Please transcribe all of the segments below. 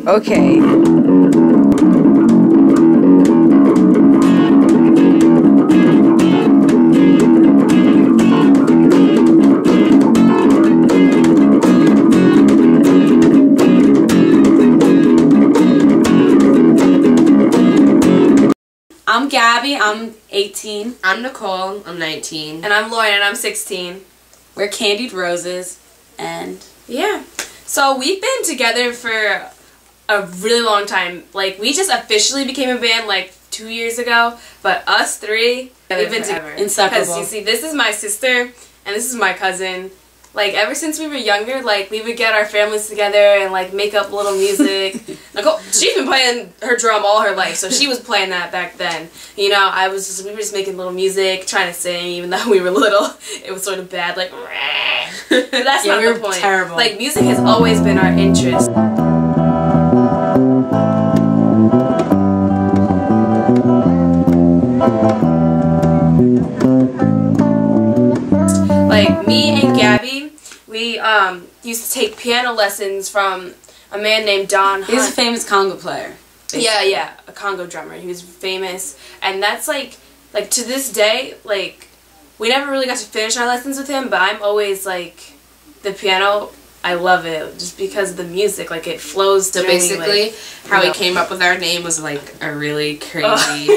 Okay. I'm Gabby, I'm 18. I'm Nicole, I'm 19. And I'm Lauren, and I'm 16. We're Candied Roses, and yeah. So we've been together for a really long time. Like, we just officially became a band like 2 years ago, but us three, we've been together. Inseparable. Because you see, this is my sister, and this is my cousin. Like, ever since we were younger, like, we would get our families together and, like, make up little music. Nicole, she's been playing her drum all her life, so she was playing that back then. You know, we were just making little music, trying to sing, even though we were little. It was sort of bad, like, but that's not the point. Terrible. Like, music has always been our interest. Like, me and Gabby, we used to take piano lessons from a man named Don Hunt. He's a famous conga player. Basically. Yeah, a congo drummer. He was famous, and that's like to this day, like, we never really got to finish our lessons with him, but I'm always like, the piano, I love it just because of the music, like, it flows So through me, basically, like, how we came up with our name was like a really crazy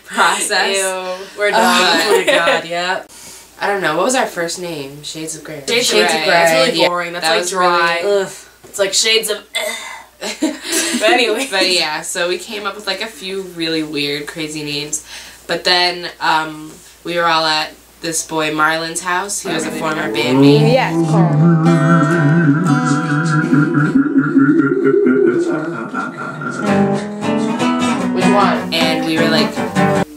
process. Ew, we're done. Oh my god, yeah. I don't know, what was our first name? Shades of Grey. Shades of Grey. That's really boring. That's that like was dry. really- Ugh. It's like shades of. But anyway. But yeah, so we came up with like a few really weird, crazy names. But then we were all at this boy Marlon's house. He was a former bandmate. Yes, Which one? And we were like,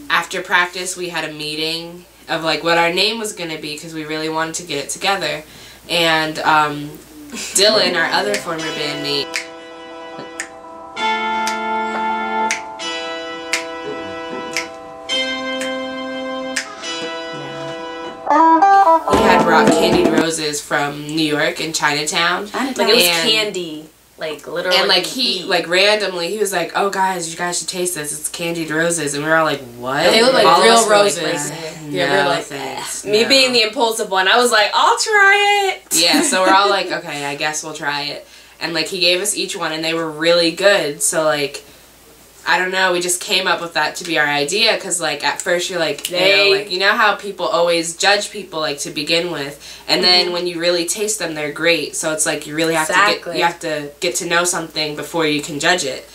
after practice, we had a meeting of like what our name was gonna be because we really wanted to get it together. And Dylan, our other former bandmate, he had brought Candied Roses from New York in Chinatown. Like, it was candy. Like, literally. And like randomly, he was like, "Oh guys, you guys should taste this. It's Candied Roses." And we were all like, "What?" They look like all of real us were roses. Like, Yeah, no, we're like, thanks. Me no. being the impulsive one, I was like, I'll try it. Yeah, so we're all like, okay, I guess we'll try it. And like, he gave us each one, and they were really good. So like, I don't know, we just came up with that to be our idea, because like at first you're like, you know how people always judge people like to begin with, and then when you really taste them, they're great. So it's like you really have to get to know something before you can judge it.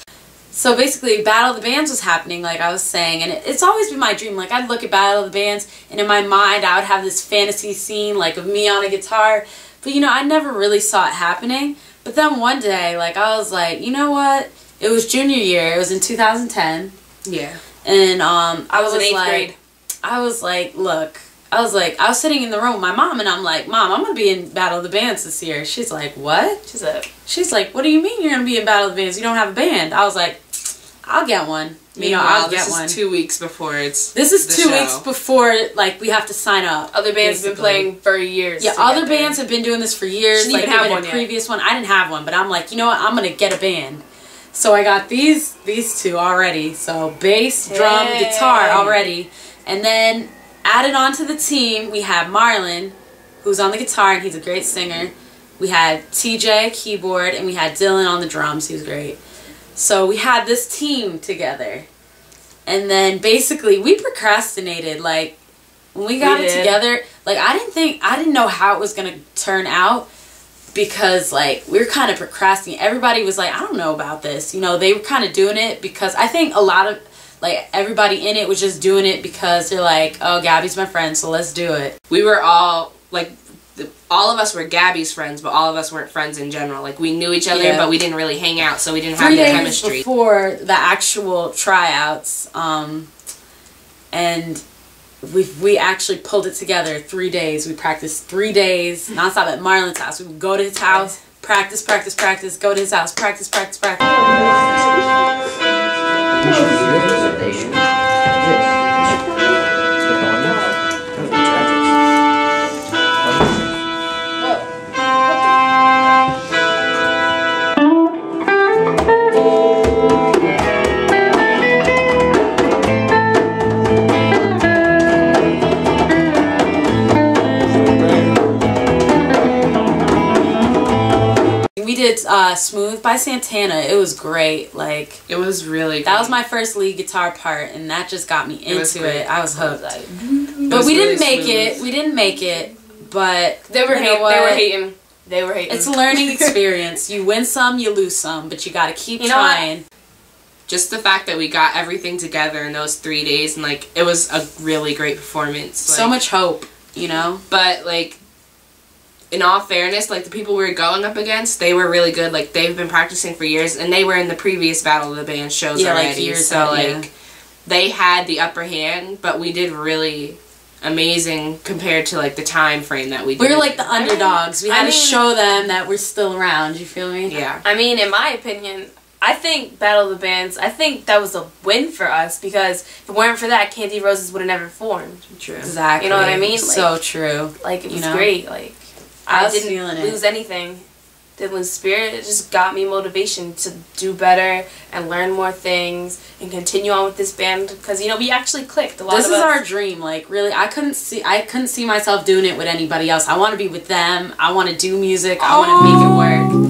So basically, Battle of the Bands was happening, like I was saying, and it's always been my dream. Like, I'd look at Battle of the Bands, and in my mind, I would have this fantasy scene, like, of me on a guitar. But, you know, I never really saw it happening. But then one day, like, I was like, you know what? It was junior year. It was in 2010. Yeah. And I was in 8th like, grade. I was like, look. I was sitting in the room with my mom, and I'm like, Mom, I'm going to be in Battle of the Bands this year. She's like, what? She's like, what do you mean you're going to be in Battle of the Bands? You don't have a band. I was like, I'll get one. You know, I'll get one. This is 2 weeks before it's This is 2 weeks before, like, we have to sign up. Other bands have been playing for years. Yeah, other bands have been doing this for years. She Like, didn't have even a previous one. I didn't have one, but I'm like, you know what? I'm going to get a band. So I got these two already. So bass, drum, guitar already. And then added on to the team, we have Marlon, who's on the guitar, and he's a great singer. We had TJ, keyboard, and we had Dylan on the drums. He was great. So we had this team together. And then basically we procrastinated. Like, when we got it together, like, I didn't know how it was going to turn out, because like, we were kind of procrastinating. Everybody was like, I don't know about this. You know, they were kind of doing it because I think a lot of, like, everybody in it was just doing it because they're like, oh, Gabby's my friend, so let's do it. We were all like, all of us were Gabby's friends, but all of us weren't friends in general. Like, we knew each other, but we didn't really hang out, so we didn't have the chemistry. 3 days before the actual tryouts, and we actually pulled it together 3 days. We practiced 3 days nonstop at Marlon's house. We would go to his house, practice, practice, practice, go to his house, practice, practice, practice. we did Smooth by Santana. It was great. Like, it was really good. That was my first lead guitar part, and that just got me into it. I was hooked. But we really didn't make smooth. it. We didn't make it. But They were hating. They were hating. It's a learning experience. You win some, you lose some, but you got to keep trying. Just the fact that we got everything together in those 3 days, and like it was a really great performance. Like, so much hope, you know. But like, in all fairness, like the people we were going up against, they were really good. Like they've been practicing for years, and they were in the previous Battle of the Band shows already. Like years. So like, they had the upper hand, but we did really amazing compared to like the time frame that we did. We were like the underdogs. We had to show them that we're still around. You feel me? Yeah. I mean, in my opinion, I think Battle of the Bands, I think that was a win for us, because if it weren't for that, Candied Roses would have never formed. True. Exactly. You know what I mean? Like, so true. Like, it was great. Like, I didn't lose anything. Didn't lose spirit. It just got me motivation to do better and learn more things and continue on with this band, because, you know, we actually clicked. This is our dream. Like, really, I couldn't see myself doing it with anybody else. I want to be with them. I want to do music. I want to make it work.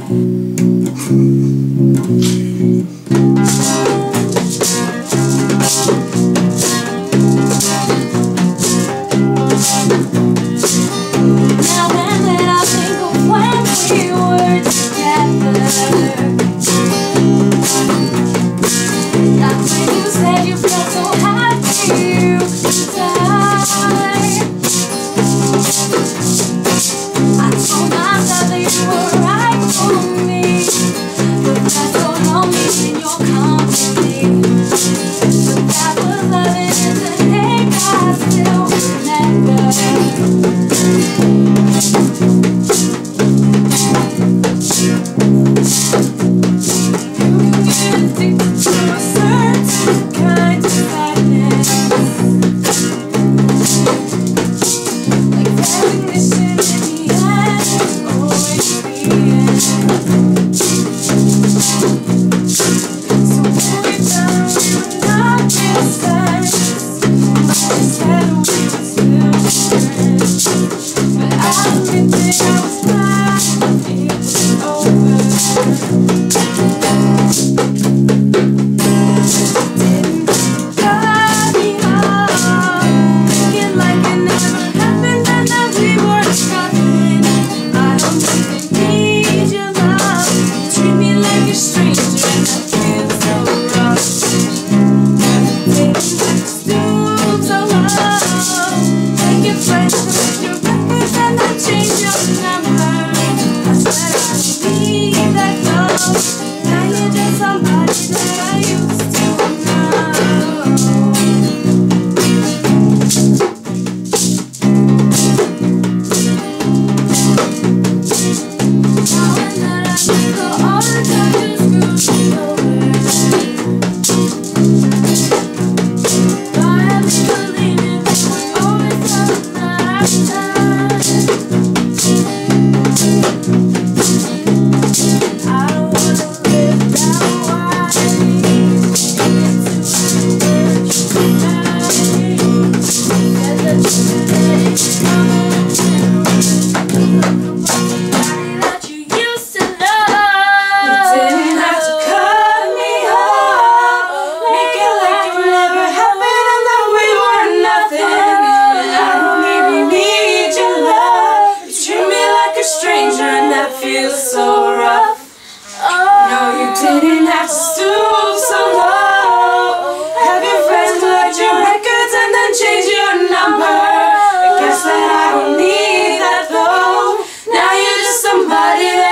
Somebody that